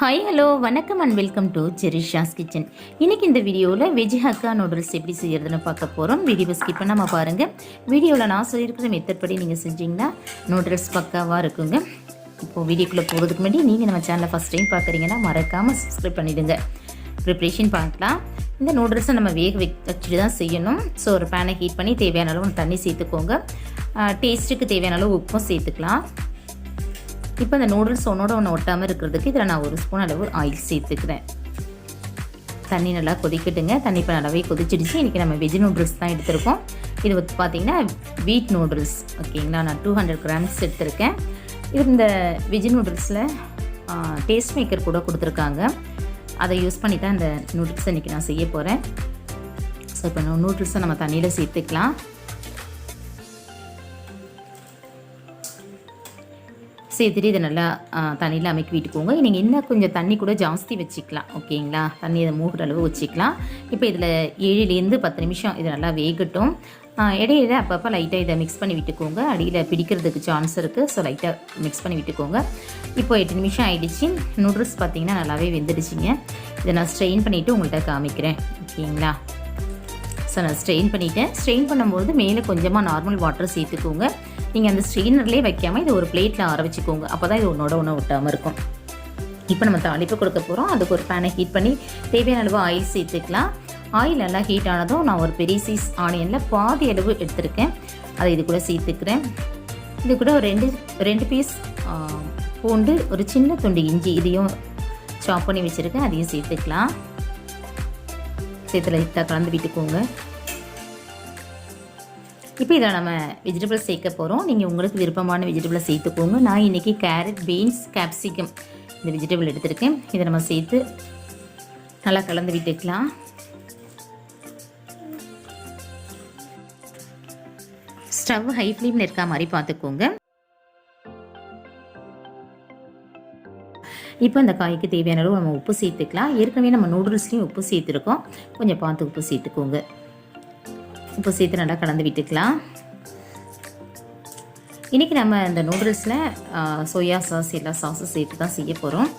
Hi hello வணக்கம் and welcome to ஜெரிஷாஸ் kitchen. இன்றைக்கி இந்த வீடியோவில் வெஜ் ஹக்கா நூடுல்ஸ் எப்படி செய்கிறதுன்னு பார்க்க போகிறோம். வீடியோ ஸ்கிப் பண்ணாமல் பாருங்கள். வீடியோவில் நான் சொல்லியிருக்கிற மெத்தட் படி நீங்கள் செஞ்சிங்கன்னா நூடுல்ஸ் பக்காவாக இருக்குங்க. இப்போது வீடியோக்குள்ளே போகிறதுக்கு முன்னாடி நீங்கள் நம்ம சேனலை ஃபஸ்ட் டைம் பார்க்குறீங்கன்னா மறக்காமல் சப்ஸ்கிரைப் பண்ணிவிடுங்க. ப்ரிப்ரேஷன் பார்க்கலாம். இந்த நூடுல்ஸை நம்ம வேக வச்சுட்டு தான் செய்யணும். ஸோ ஒரு பேனை ஹீட் பண்ணி தேவையான அளவு தண்ணி சேர்த்துக்கோங்க. டேஸ்ட்டுக்கு தேவையான அளவு உப்பும் சேர்த்துக்கலாம். இப்போ இந்த நூடுல்ஸ் ஒன்றோட ஒன்று ஒட்டாமல் இருக்கிறதுக்கு இதில் நான் ஒரு ஸ்பூன் அளவு ஆயில் சேர்த்துக்கிறேன். தண்ணி நல்லா கொதிக்கட்டுங்க. தண்ணி இப்போ நல்லாவே கொதிச்சிடுச்சு. இன்றைக்கி நம்ம வெஜ் நூடுல்ஸ் தான் எடுத்திருக்கோம். இது பார்த்திங்கன்னா வீட் நூடுல்ஸ் ஓகேங்களா. நான் 200 கிராம்ஸ் எடுத்திருக்கேன். இது இந்த வெஜ் நூடுல்ஸில் டேஸ்ட் மேக்கர் கூட கொடுத்துருக்காங்க. அதை யூஸ் பண்ணி தான் இந்த நூடுல்ஸ் இன்றைக்கி நான் செய்ய போகிறேன். ஸோ இப்போ நூடுல்ஸை நம்ம தண்ணியில் சேர்த்துக்கலாம். சேர்த்துட்டு இதை நல்லா தண்ணியில் அமைக்கி விட்டுக்கோங்க. நீங்கள் இன்னும் கொஞ்சம் தண்ணி கூட ஜாஸ்தி வச்சுக்கலாம் ஓகேங்களா. தண்ணி இதை மூகிற அளவு வச்சுக்கலாம். இப்போ இதில் 7லேருந்து 10 நிமிஷம் இது நல்லா வேகட்டும். இடையில அப்பப்போ லைட்டாக இதை மிக்ஸ் பண்ணி விட்டுக்கோங்க. அடியில் பிடிக்கிறதுக்கு சான்ஸ் இருக்குது. ஸோ லைட்டாக மிக்ஸ் பண்ணி விட்டுக்கோங்க. இப்போ 8 நிமிஷம் ஆகிடுச்சு. நூடுல்ஸ் பார்த்திங்கன்னா நல்லாவே வெந்துடுச்சிங்க. இதை நான் ஸ்ட்ரெயின் பண்ணிவிட்டு உங்கள்கிட்ட காமிக்கிறேன் ஓகேங்களா. ஸோ நான் ஸ்ட்ரெயின் பண்ணிவிட்டேன். ஸ்ட்ரெயின் பண்ணும்போது மேலே கொஞ்சமாக நார்மல் வாட்டர் சேர்த்துக்கோங்க. நீங்கள் அந்த ஸ்ட்ரெயினர்லேயே வைக்காமல் இது ஒரு பிளேட்டில் ஆற வச்சுக்கோங்க. அப்போ தான் இது ஒன்றோட ஒன்று ஒட்டாமல் இருக்கும். இப்போ நம்ம தாளிப்பு கொடுக்க போகிறோம். அதுக்கு ஒரு பேனை ஹீட் பண்ணி தேவையான அளவு ஆயில் சேர்த்துக்கலாம். ஆயில் நல்லா ஹீட் ஆனதும் நான் ஒரு பெரிய சைஸ் ஆனியனில் பாதி அளவு எடுத்திருக்கேன். அதை இது கூட சேர்த்துக்கிறேன். இது கூட ஒரு ரெண்டு பீஸ் பூண்டு, ஒரு சின்ன துண்டு இஞ்சி இதையும் சாப் பண்ணி வச்சுருக்கேன். அதையும் சேர்த்துக்கலாம். சேர்த்து லைட்டாக கலந்து விட்டுக்கோங்க. இப்போ இதில் நம்ம வெஜிடபிள்ஸ் சேர்க்க போகிறோம். நீங்கள் உங்களுக்கு விருப்பமான வெஜிடபிளை சேர்த்துக்கோங்க. நான் இன்றைக்கி கேரட், பீன்ஸ், கேப்சிகம் இந்த வெஜிடபிள் எடுத்திருக்கேன். இதை நம்ம சேர்த்து நல்லா கலந்து விட்டுக்கலாம். ஸ்டவ் ஹை ஃப்ளேமில் இருக்க மாதிரி பார்த்துக்கோங்க. இப்போ இந்த காய்க்கு தேவையான அளவு நம்ம உப்பு சேர்த்துக்கலாம். ஏற்கனவே நம்ம நூடுல்ஸ்லேயும் உப்பு சேர்த்துருக்கோம். கொஞ்சம் பார்த்து உப்பு சேர்த்துக்கோங்க. உப்பு சேர்த்து நல்லா கலந்து விட்டுக்கலாம். இன்றைக்கி நம்ம இந்த நூடுல்ஸில் சோயா சாஸ் எல்லா சாஸும் சேர்த்து தான் செய்ய போகிறோம்.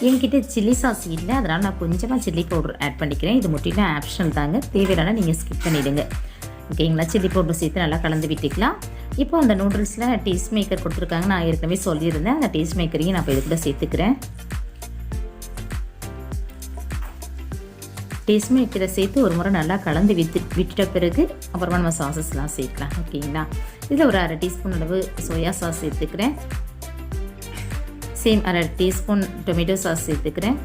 என்கிட்ட சில்லி சாஸ் இல்லை, அதனால் நான் கொஞ்சமாக சில்லி பவுடர் ஆட் பண்ணிக்கிறேன். இது முற்றிலும் ஆப்ஷனல் தாங்க. தேவையான நீங்கள் ஸ்கிப் பண்ணிவிடுங்க ஓகேங்களா. சில்லி பவுடர் சேர்த்து நல்லா கலந்து விட்டுக்கலாம். இப்போ அந்த நூடுல்ஸில் டேஸ்ட் மேக்கர் கொடுத்துருக்காங்க. நான் ஏற்கனவே சொல்லியிருந்தேன். அந்த டேஸ்ட் மேக்கரையும் நான் இப்போ இது கூட சேர்த்துக்கிறேன். டேஸ்ட் மேக்கரை சேர்த்து ஒரு முறை நல்லா கலந்து விட்டுட்ட பிறகு அப்புறமா நம்ம சாஸஸ்லாம் சேர்க்கலாம் ஓகேங்களா. இதில் ஒரு 1/2 டீஸ்பூன் அளவு சோயா சாஸ் சேர்த்துக்கிறேன். சேம் 1/2 டீஸ்பூன் டொமேட்டோ சாஸ் சேர்த்துக்கிறேன்.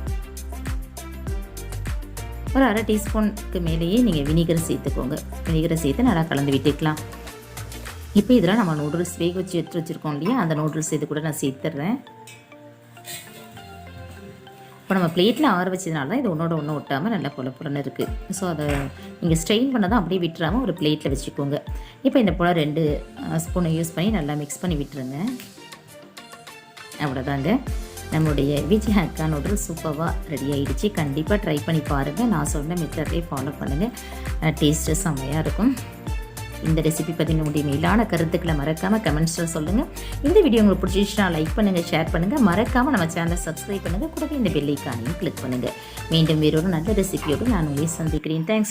ஒரு 1/2 டீஸ்பூனுக்கு மேலேயே நீங்கள் வினிகர் சேர்த்துக்கோங்க. வினிகரை சேர்த்து நல்லா கலந்து விட்டுக்கலாம். இப்போ இதில் நம்ம நூடுல்ஸ் வேக வச்சு எடுத்து வச்சுருக்கோம் இல்லையா, அந்த நூடுல்ஸ் இது கூட நான் சேர்த்துட்றேன். இப்போ நம்ம பிளேட்டில் ஆற வச்சதுனால தான் இது ஒன்றோட ஒன்று ஒட்டாமல் நல்லா பொலப்புலன்னு இருக்குது. ஸோ அதை நீங்கள் ஸ்ட்ரெயின் பண்ணதான் அப்படியே விட்டுறாமல் ஒரு பிளேட்டில் வச்சுக்கோங்க. இப்போ இந்த போல் 2 ஸ்பூனை யூஸ் பண்ணி நல்லா மிக்ஸ் பண்ணி விட்டுருங்க. அவ்வளோதாங்க, நம்மளுடைய வெஜ் ஹக்கா நூடுல்ஸ் சூப்பராக ரெடி ஆகிடுச்சு. கண்டிப்பாக ட்ரை பண்ணி பாருங்கள். நான் சொன்ன மெத்தட்லேயே ஃபாலோ பண்ணுங்கள். டேஸ்ட்டு செம்மையாக இருக்கும். இந்த ரெசிபி பற்றி உங்களுடைய மேலான கருத்துக்களை மறக்காமல் கமெண்ட்ஸில் சொல்லுங்கள். இந்த வீடியோ உங்களுக்கு பிடிச்சிச்சுன்னா லைக் பண்ணுங்கள், ஷேர் பண்ணுங்கள். மறக்காமல் நம்ம சேனலை சப்ஸ்கிரைப் பண்ணுங்கள். கூடவே இந்த பெல் ஐகானையும் கிளிக் பண்ணுங்கள். மீண்டும் வேறொரு நல்ல ரெசிபியோடு நான் உங்களை சந்திக்கிறேன். தேங்க்ஸ்.